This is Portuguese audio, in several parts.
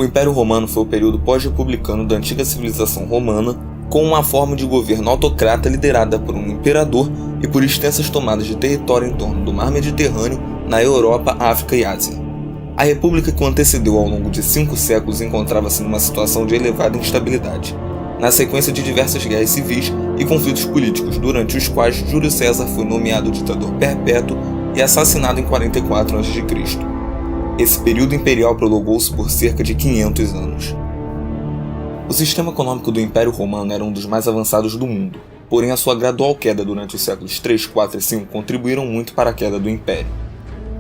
Império Romano foi o período pós-republicano da antiga civilização romana, com uma forma de governo autocrata liderada por um imperador e por extensas tomadas de território em torno do Mar Mediterrâneo, na Europa, África e Ásia. A república que o antecedeu ao longo de 5 séculos encontrava-se numa situação de elevada instabilidade, na sequência de diversas guerras civis e conflitos políticos, durante os quais Júlio César foi nomeado ditador perpétuo e assassinado em 44 a.C. Esse período imperial prolongou-se por cerca de 500 anos. O sistema econômico do Império Romano era um dos mais avançados do mundo, porém a sua gradual queda durante os séculos 3, 4 e 5 contribuíram muito para a queda do Império.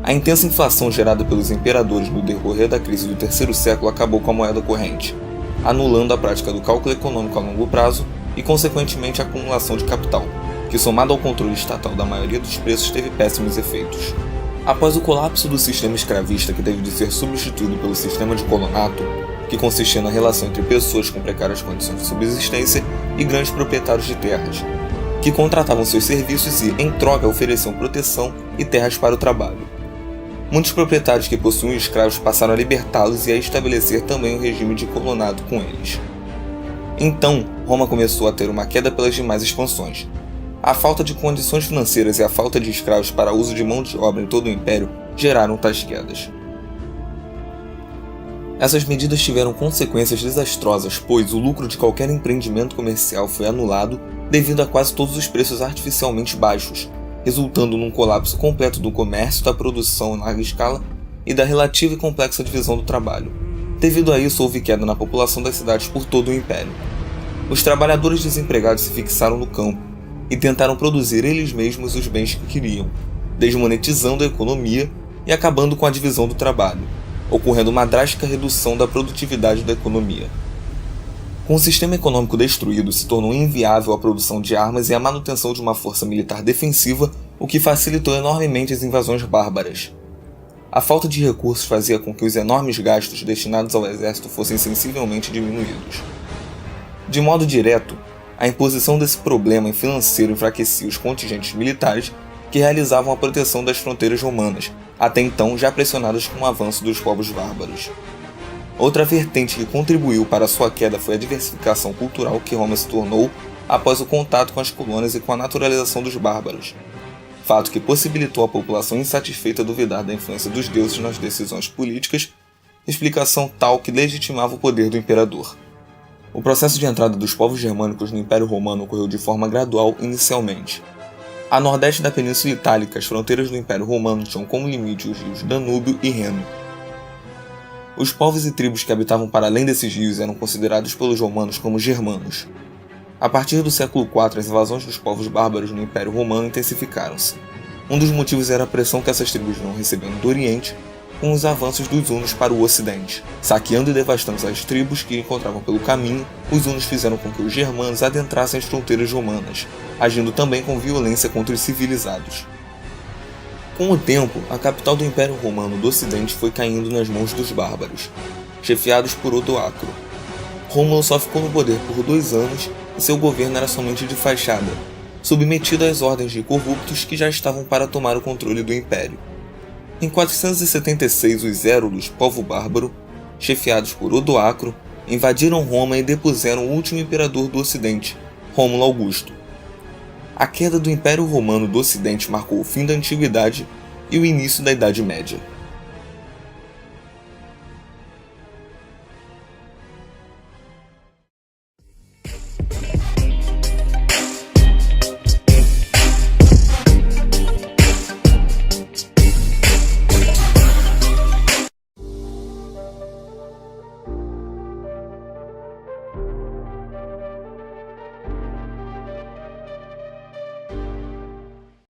A intensa inflação gerada pelos imperadores no decorrer da crise do terceiro século acabou com a moeda corrente, anulando a prática do cálculo econômico a longo prazo e, consequentemente, a acumulação de capital, que, somado ao controle estatal da maioria dos preços, teve péssimos efeitos. Após o colapso do sistema escravista, que teve de ser substituído pelo sistema de colonato, que consistia na relação entre pessoas com precárias condições de subsistência e grandes proprietários de terras, que contratavam seus serviços e, em troca, ofereciam proteção e terras para o trabalho. Muitos proprietários que possuíam escravos passaram a libertá-los e a estabelecer também um regime de colonato com eles. Então, Roma começou a ter uma queda pelas demais expansões. A falta de condições financeiras e a falta de escravos para uso de mão de obra em todo o império geraram tais quedas. Essas medidas tiveram consequências desastrosas, pois o lucro de qualquer empreendimento comercial foi anulado devido a quase todos os preços artificialmente baixos, resultando num colapso completo do comércio, da produção em larga escala e da relativa e complexa divisão do trabalho. Devido a isso, houve queda na população das cidades por todo o império. Os trabalhadores desempregados se fixaram no campo e tentaram produzir eles mesmos os bens que queriam, desmonetizando a economia e acabando com a divisão do trabalho, ocorrendo uma drástica redução da produtividade da economia. Com o sistema econômico destruído, se tornou inviável a produção de armas e a manutenção de uma força militar defensiva, o que facilitou enormemente as invasões bárbaras. A falta de recursos fazia com que os enormes gastos destinados ao exército fossem sensivelmente diminuídos. De modo direto, a imposição desse problema financeiro enfraquecia os contingentes militares que realizavam a proteção das fronteiras romanas, até então já pressionadas com o avanço dos povos bárbaros. Outra vertente que contribuiu para sua queda foi a diversificação cultural que Roma se tornou após o contato com as colônias e com a naturalização dos bárbaros, fato que possibilitou à população insatisfeita duvidar da influência dos deuses nas decisões políticas, explicação tal que legitimava o poder do imperador. O processo de entrada dos povos germânicos no Império Romano ocorreu de forma gradual inicialmente. A nordeste da Península Itálica, as fronteiras do Império Romano tinham como limite os rios Danúbio e Reno. Os povos e tribos que habitavam para além desses rios eram considerados pelos romanos como germanos. A partir do século IV, as invasões dos povos bárbaros no Império Romano intensificaram-se. Um dos motivos era a pressão que essas tribos vinham recebendo do Oriente, com os avanços dos hunos para o Ocidente. Saqueando e devastando as tribos que encontravam pelo caminho, os hunos fizeram com que os germanos adentrassem as fronteiras romanas, agindo também com violência contra os civilizados. Com o tempo, a capital do Império Romano do Ocidente foi caindo nas mãos dos bárbaros, chefiados por Odoacro. Rômulo só ficou no poder por 2 anos e seu governo era somente de fachada, submetido às ordens de corruptos que já estavam para tomar o controle do Império. Em 476, os Hérulos, povo bárbaro, chefiados por Odoacro, invadiram Roma e depuseram o último imperador do Ocidente, Rômulo Augusto. A queda do Império Romano do Ocidente marcou o fim da Antiguidade e o início da Idade Média.